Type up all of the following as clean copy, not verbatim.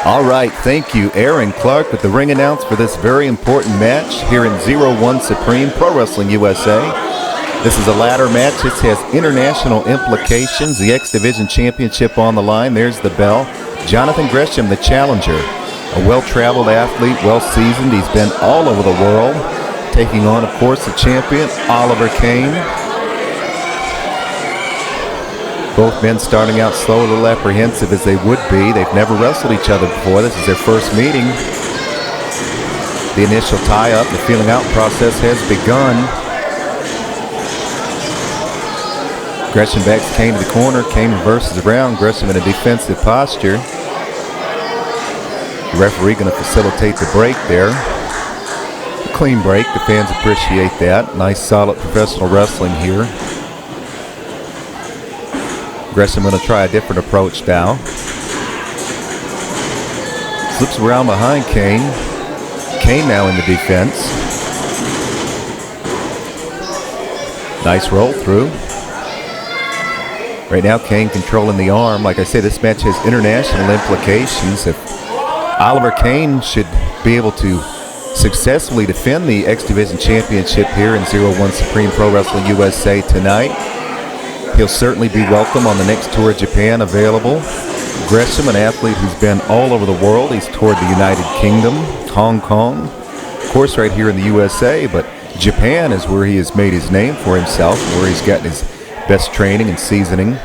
All right, thank you, Aaron Clark, with the ring announce for this very important match here in Zero-1 Supreme Pro Wrestling USA. This is a ladder match. This has international implications. The X Division Championship on the line. There's the bell. Jonathan Gresham, the challenger, a well-traveled athlete, well-seasoned. He's been all over the world, taking on, of course, the champion, Oliver Cain. Both men starting out slow, a little apprehensive as they would be. They've never wrestled each other before. This is their first meeting. The initial tie-up, the feeling out process has begun. Gresham backs Kane to the corner. Kane reverses around. Gresham in a defensive posture. The referee going to facilitate the break there. A clean break. The fans appreciate that. Nice, solid professional wrestling here. Gresham going to try a different approach now. Slips around behind Kane. Kane now in the defense. Nice roll through. Right now Kane controlling the arm. Like I said, this match has international implications. If Oliver Cain should be able to successfully defend the X Division Championship here in Zero-1 Supreme Pro Wrestling USA tonight, he'll certainly be welcome on the next tour of Japan available. Gresham, an athlete who's been all over the world. He's toured the United Kingdom, Hong Kong, of course right here in the USA, but Japan is where he has made his name for himself, where he's gotten his best training and seasoning.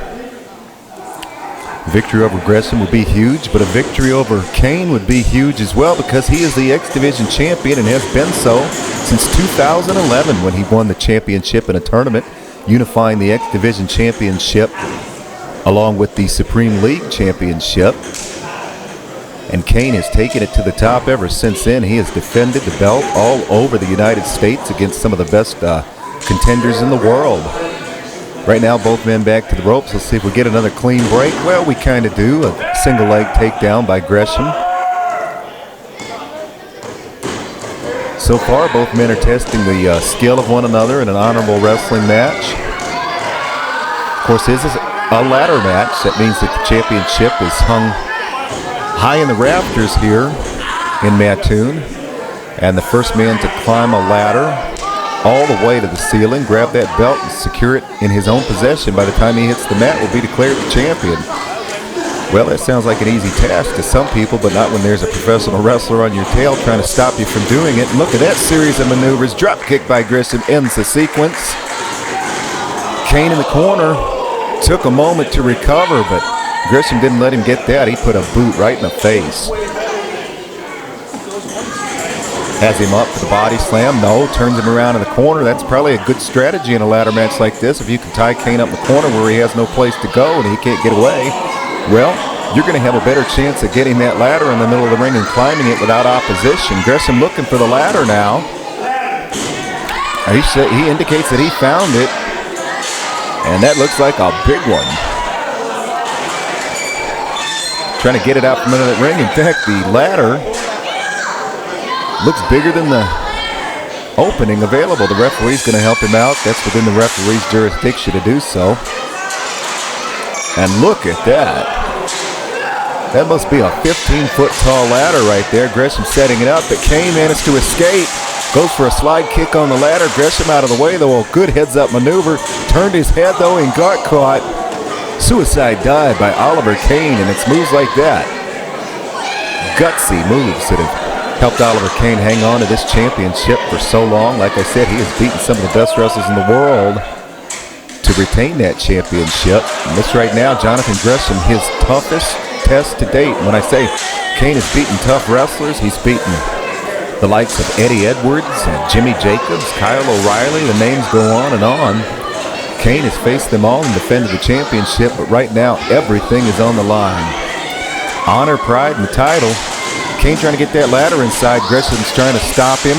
Victory over Gresham would be huge, but a victory over Kane would be huge as well, because he is the X Division champion and has been so since 2011 when he won the championship in a tournament, unifying the X Division Championship along with the Supreme League Championship. And Kane has taken it to the top ever since then. He has defended the belt all over the United States against some of the best contenders in the world. Right now, both men back to the ropes. Let's see if we get another clean break. Well, we kind of do. A single leg takedown by Gresham. So far, both men are testing the skill of one another in an honorable wrestling match. Of course, this is a ladder match. That means that the championship is hung high in the rafters here in Mattoon. And the first man to climb a ladder all the way to the ceiling, grab that belt, and secure it in his own possession by the time he hits the mat will be declared the champion. Well, that sounds like an easy task to some people, but not when there's a professional wrestler on your tail trying to stop you from doing it. And look at that series of maneuvers. Drop kick by Gresham ends the sequence. Kane in the corner took a moment to recover, but Gresham didn't let him get that. He put a boot right in the face. Has him up for the body slam. No, turns him around in the corner. That's probably a good strategy in a ladder match like this. If you can tie Kane up in the corner where he has no place to go and he can't get away, well, you're going to have a better chance of getting that ladder in the middle of the ring and climbing it without opposition. Gresham looking for the ladder now. He indicates that he found it, and that looks like a big one. Trying to get it out from under that ring. In fact, the ladder looks bigger than the opening available. The referee's going to help him out. That's within the referee's jurisdiction to do so. And look at that. That must be a 15-foot tall ladder right there. Gresham setting it up, but Kane managed to escape. Goes for a slide kick on the ladder. Gresham out of the way, though. A good heads-up maneuver. Turned his head, though, and got caught. Suicide dive by Oliver Cain, and it's moves like that, gutsy moves that have helped Oliver Cain hang on to this championship for so long. Like I said, he has beaten some of the best wrestlers in the world to retain that championship. And this right now, Jonathan Gresham, his toughest test to date. When I say Cain has beaten tough wrestlers, he's beaten the likes of Eddie Edwards, Jimmy Jacobs, Kyle O'Reilly. The names go on and on. Cain has faced them all and defended the championship, but right now everything is on the line. Honor, pride, and the title. Cain trying to get that ladder inside. Gresham's trying to stop him.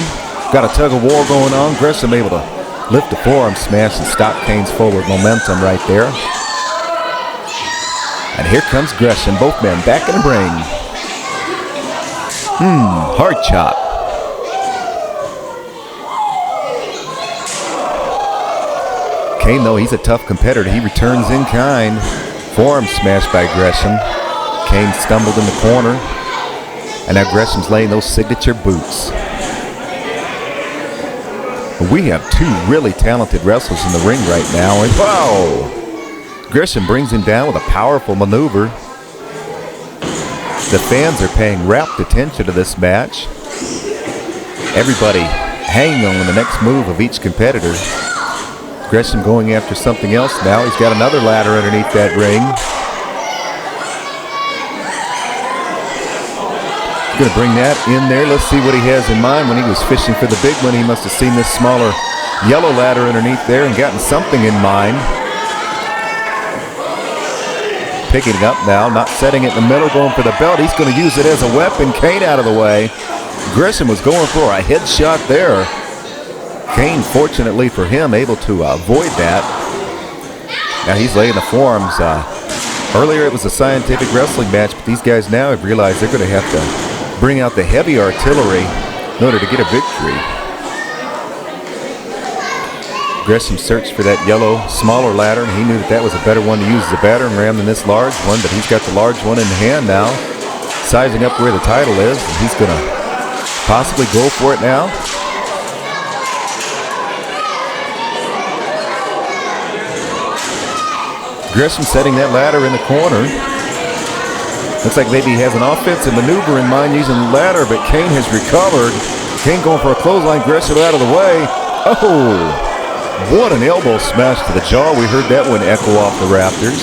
Got a tug of war going on. Gresham able to lift the forearm smash and stop Cain's forward momentum right there. And here comes Gresham. Both men back in the ring. Hard chop. Cain, though, he's a tough competitor. He returns in kind. Forearm smash by Gresham. Cain stumbled in the corner. And now Gresham's laying those signature boots. We have two really talented wrestlers in the ring right now. And wow! Gresham brings him down with a powerful maneuver. The fans are paying rapt attention to this match. Everybody hanging on the next move of each competitor. Gresham going after something else now. He's got another ladder underneath that ring. He's going to bring that in there. Let's see what he has in mind. When he was fishing for the big one, he must have seen this smaller yellow ladder underneath there and gotten something in mind. Picking it up now, not setting it in the middle, going for the belt. He's going to use it as a weapon. Kane out of the way. Gresham was going for a headshot there. Kane, fortunately for him, able to avoid that. Now he's laying the forearms. Earlier it was a scientific wrestling match, but these guys now have realized they're going to have to bring out the heavy artillery in order to get a victory. Gresham searched for that yellow, smaller ladder, and he knew that that was a better one to use as a battering ram than this large one, but he's got the large one in hand now, sizing up where the title is, and he's going to possibly go for it now. Gresham setting that ladder in the corner. Looks like maybe he has an offensive maneuver in mind using the ladder, but Kane has recovered. Kane going for a clothesline. Gresham out of the way. Oh, what an elbow smash to the jaw. We heard that one echo off the rafters.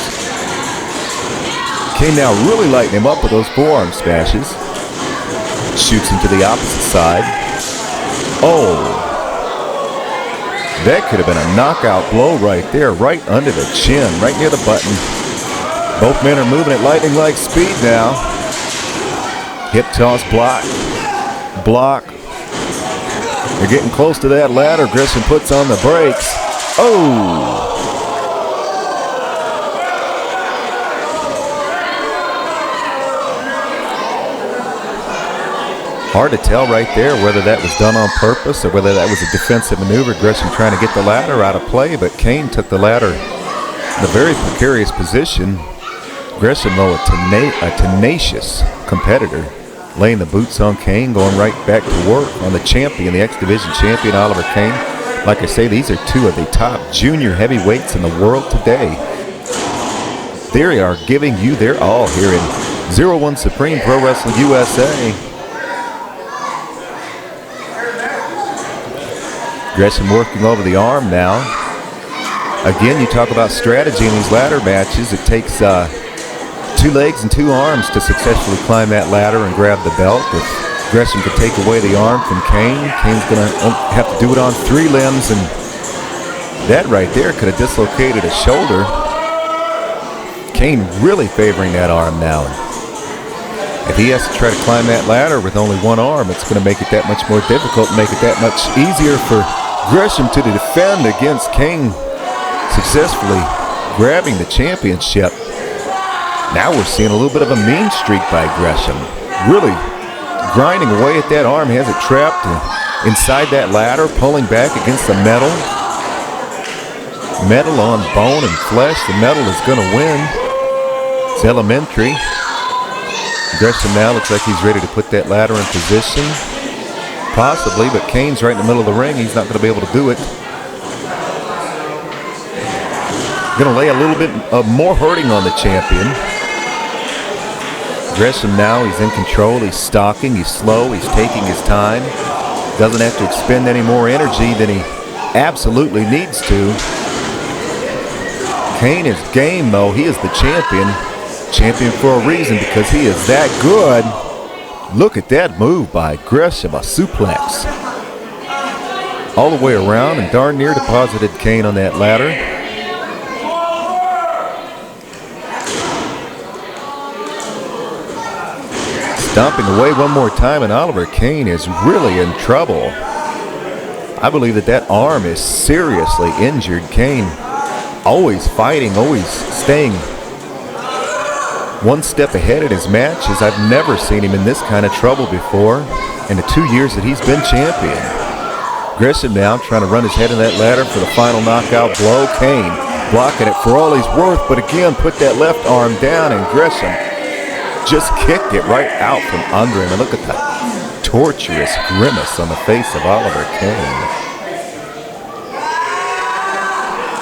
Kane now really lighting him up with those forearm smashes. Shoots him to the opposite side. Oh, that could have been a knockout blow right there, right under the chin, right near the button. Both men are moving at lightning-like speed now. Hip toss, block, block. They're getting close to that ladder. Gresham puts on the brakes. Oh! Hard to tell right there whether that was done on purpose or whether that was a defensive maneuver. Gresham trying to get the ladder out of play, but Kane took the ladder in a very precarious position. Gresham, though, a tenacious competitor, laying the boots on Kane, going right back to work on the champion, the X Division champion, Oliver Cain. Like I say, these are two of the top junior heavyweights in the world today. They are giving you their all here in Zero-1 Supreme Pro Wrestling USA. Gresham working over the arm now. Again, you talk about strategy in these ladder matches. It takes 2 legs and 2 arms to successfully climb that ladder and grab the belt. If Gresham could take away the arm from Kane, Kane's going to have to do it on 3 limbs, and that right there could have dislocated a shoulder. Kane really favoring that arm now. If he has to try to climb that ladder with only 1 arm, it's going to make it that much more difficult, make it that much easier for Gresham to defend against Kane successfully grabbing the championship. Now we're seeing a little bit of a mean streak by Gresham. Really grinding away at that arm, has it trapped inside that ladder, pulling back against the metal. Metal on bone and flesh. The metal is going to win. It's elementary. Gresham now looks like he's ready to put that ladder in position. Possibly, but Kane's right in the middle of the ring. He's not going to be able to do it. Going to lay a little bit more hurting on the champion. Gresham now, he's in control. He's stalking. He's slow. He's taking his time. Doesn't have to expend any more energy than he absolutely needs to. Kane is game, though. He is the champion. Champion for a reason, because he is that good. Look at that move by Gresham, a suplex. All the way around and darn near deposited Kane on that ladder. Stomping away one more time, and Oliver Cain is really in trouble. I believe that arm is seriously injured. Kane always fighting, always staying one step ahead in his matches. I've never seen him in this kind of trouble before in the 2 years that he's been champion. Gresham now trying to run his head in that ladder for the final knockout blow. Kane blocking it for all he's worth, but again put that left arm down, and Gresham just kicked it right out from under him. And look at the torturous grimace on the face of Oliver Cain.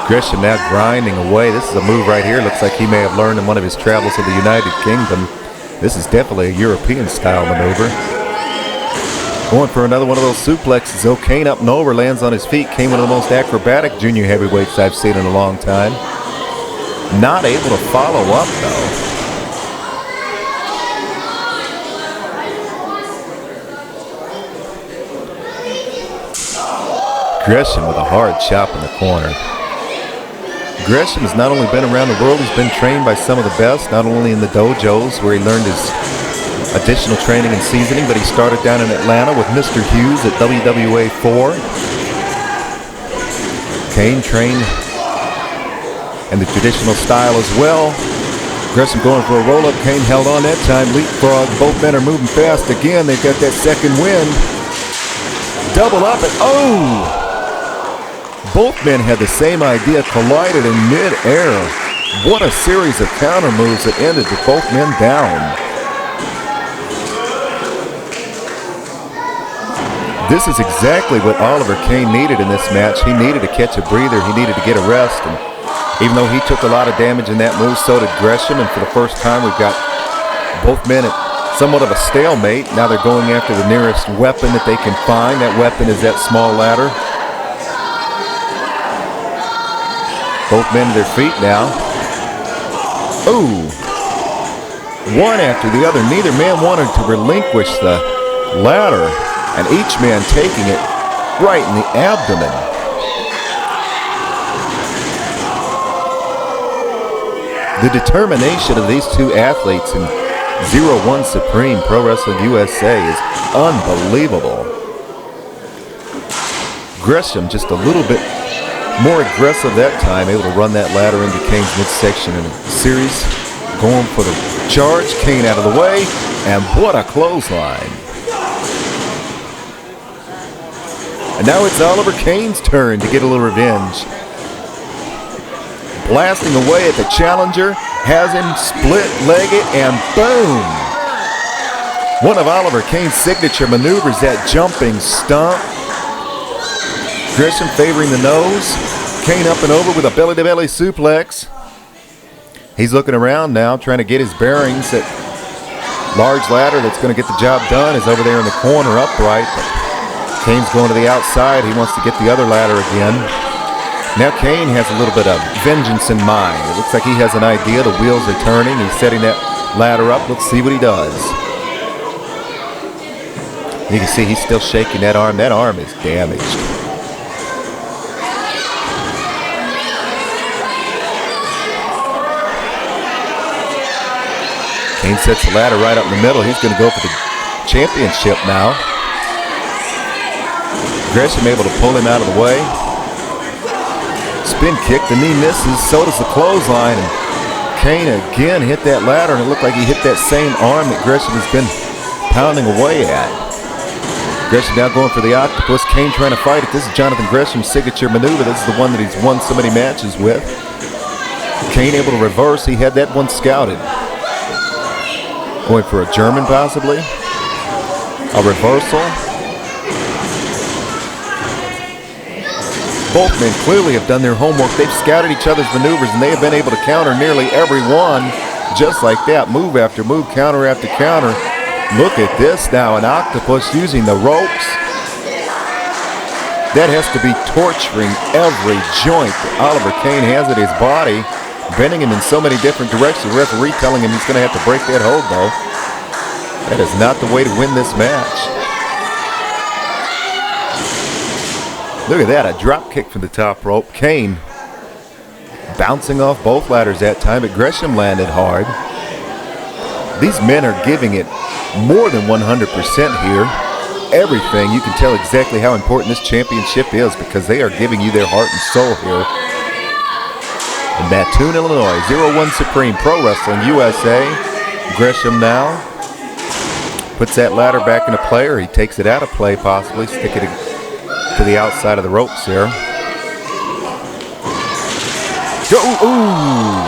Gresham now grinding away. This is a move right here. Looks like he may have learned in one of his travels to the United Kingdom. This is definitely a European-style maneuver. Going for another one of those suplexes. Though Kane up and over, lands on his feet. Kane, one of the most acrobatic junior heavyweights I've seen in a long time. Not able to follow up, though. Gresham with a hard chop in the corner. Gresham has not only been around the world, he's been trained by some of the best, not only in the dojos where he learned his additional training and seasoning, but he started down in Atlanta with Mr. Hughes at WWA 4. Kane trained in the traditional style as well. Gresham going for a roll-up. Kane held on that time. Leapfrog. Both men are moving fast again. They've got that second wind. Double up and oh! Both men had the same idea, collided in mid-air. What a series of counter moves that ended with both men down. This is exactly what Oliver Cain needed in this match. He needed to catch a breather. He needed to get a rest. And even though he took a lot of damage in that move, so did Gresham. And for the first time, we've got both men at somewhat of a stalemate. Now they're going after the nearest weapon that they can find. That weapon is that small ladder. Both men to their feet now. Ooh. One after the other. Neither man wanted to relinquish the ladder, and each man taking it right in the abdomen. The determination of these two athletes in Zero-1 Supreme Pro Wrestling USA is unbelievable. Gresham just a little bit more aggressive that time, able to run that ladder into Kane's midsection in a series. Going for the charge. Kane out of the way, and what a clothesline. And now it's Oliver Cain's turn to get a little revenge. Blasting away at the challenger, has him split-legged, and boom! One of Oliver Cain's signature maneuvers, that jumping stomp. Gresham favoring the nose. Kane up and over with a belly-to-belly suplex. He's looking around now, trying to get his bearings. That large ladder that's going to get the job done is over there in the corner upright. But Kane's going to the outside. He wants to get the other ladder again. Now Kane has a little bit of vengeance in mind. It looks like he has an idea. The wheels are turning. He's setting that ladder up. Let's see what he does. You can see he's still shaking that arm. That arm is damaged. Kane sets the ladder right up in the middle. He's going to go for the championship now. Gresham able to pull him out of the way. Spin kick, the knee misses, so does the clothesline. And Kane again hit that ladder, and it looked like he hit that same arm that Gresham has been pounding away at. Gresham now going for the octopus. Kane trying to fight it. This is Jonathan Gresham's signature maneuver. This is the one that he's won so many matches with. Kane able to reverse. He had that one scouted. Going for a German possibly. A reversal. Both men clearly have done their homework. They've scouted each other's maneuvers, and they have been able to counter nearly every one just like that. Move after move, counter after counter. Look at this now, an octopus using the ropes. That has to be torturing every joint that Oliver Cain has at his body. Bending him in so many different directions. The referee telling him he's going to have to break that hold, though. That is not the way to win this match. Look at that, a drop kick from the top rope. Kane bouncing off both ladders that time, but Gresham landed hard. These men are giving it more than 100% here. Everything. You can tell exactly how important this championship is because they are giving you their heart and soul here. In Mattoon, Illinois, Zero-1 Supreme Pro Wrestling USA. Gresham now puts that ladder back into play, or he takes it out of play possibly. Stick it to the outside of the ropes here. Go! Ooh!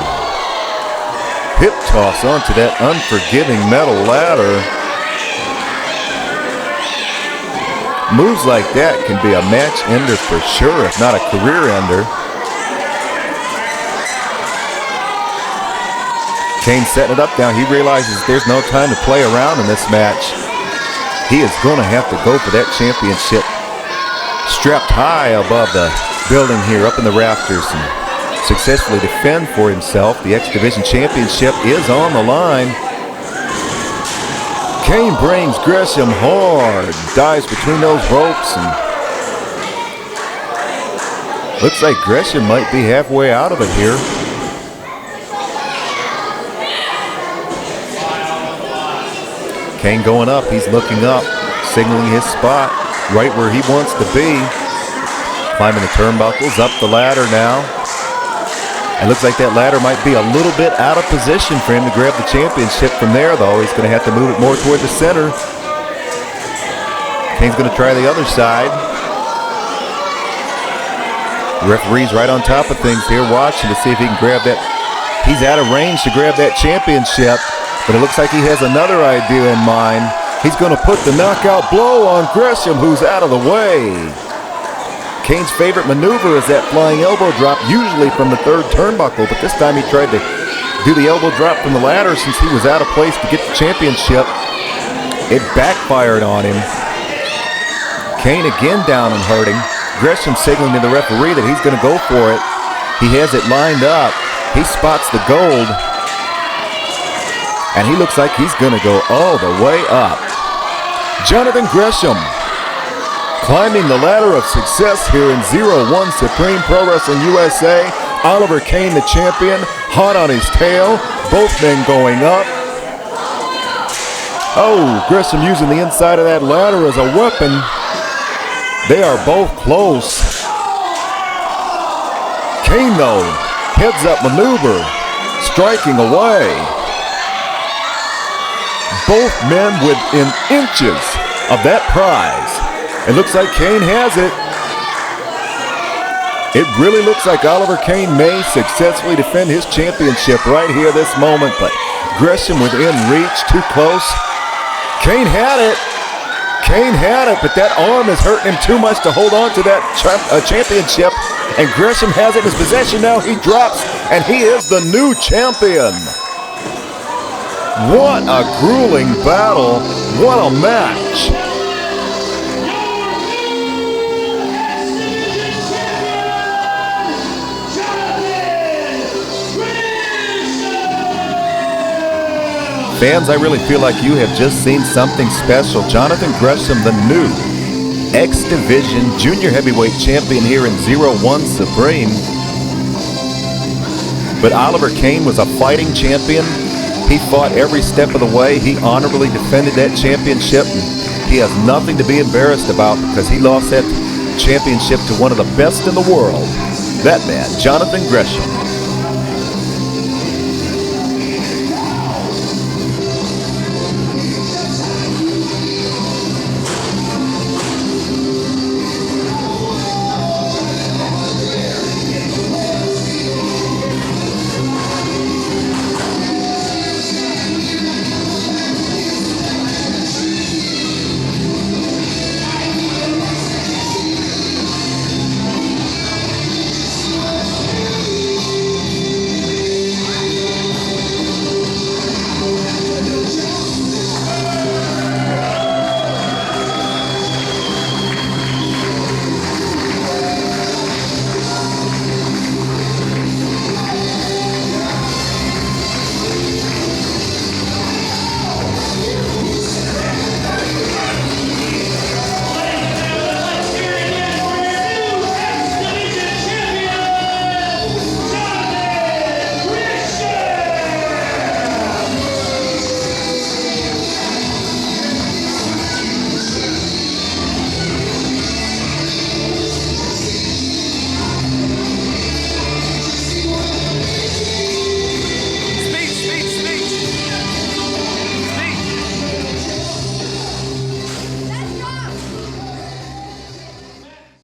hip toss onto that unforgiving metal ladder. Moves like that can be a match ender for sure, if not a career ender. Kane setting it up now. He realizes there's no time to play around in this match. He is going to have to go for that championship. Strapped high above the building here, up in the rafters, and successfully defend for himself. The X Division Championship is on the line. Kane brings Gresham hard, dives between those ropes, and looks like Gresham might be halfway out of it here. Kane going up, he's looking up, signaling his spot right where he wants to be. Climbing the turnbuckles, up the ladder now. It looks like that ladder might be a little bit out of position for him to grab the championship from there, though. He's going to have to move it more toward the center. Kane's going to try the other side. The referee's right on top of things here, watching to see if he can grab that. He's out of range to grab that championship, but it looks like he has another idea in mind. He's going to put the knockout blow on Gresham, who's out of the way. Kane's favorite maneuver is that flying elbow drop, usually from the third turnbuckle, but this time he tried to do the elbow drop from the ladder since he was out of place to get the championship. It backfired on him. Kane again down and hurting. Gresham signaling to the referee that he's going to go for it. He has it lined up. He spots the gold. And he looks like he's going to go all the way up. Jonathan Gresham climbing the ladder of success here in Zero-1 Supreme Pro Wrestling USA. Oliver Cain, the champion, hot on his tail. Both men going up. Oh, Gresham using the inside of that ladder as a weapon. They are both close. Kane, though, heads up maneuver, striking away. Both men within inches of that prize. It looks like Kane has it. It really looks like Oliver Cain may successfully defend his championship right here this moment, but Gresham within reach, too close. Kane had it. Kane had it, but that arm is hurting him too much to hold on to that championship. And Gresham has it in his possession now. He drops, and he is the new champion. What a grueling battle. What a match. Fans, I really feel like you have just seen something special. Jonathan Gresham, the new X Division Junior Heavyweight Champion here in Zero-1 Supreme. But Oliver Cain was a fighting champion. He fought every step of the way. He honorably defended that championship. He has nothing to be embarrassed about because he lost that championship to one of the best in the world. That man, Jonathan Gresham.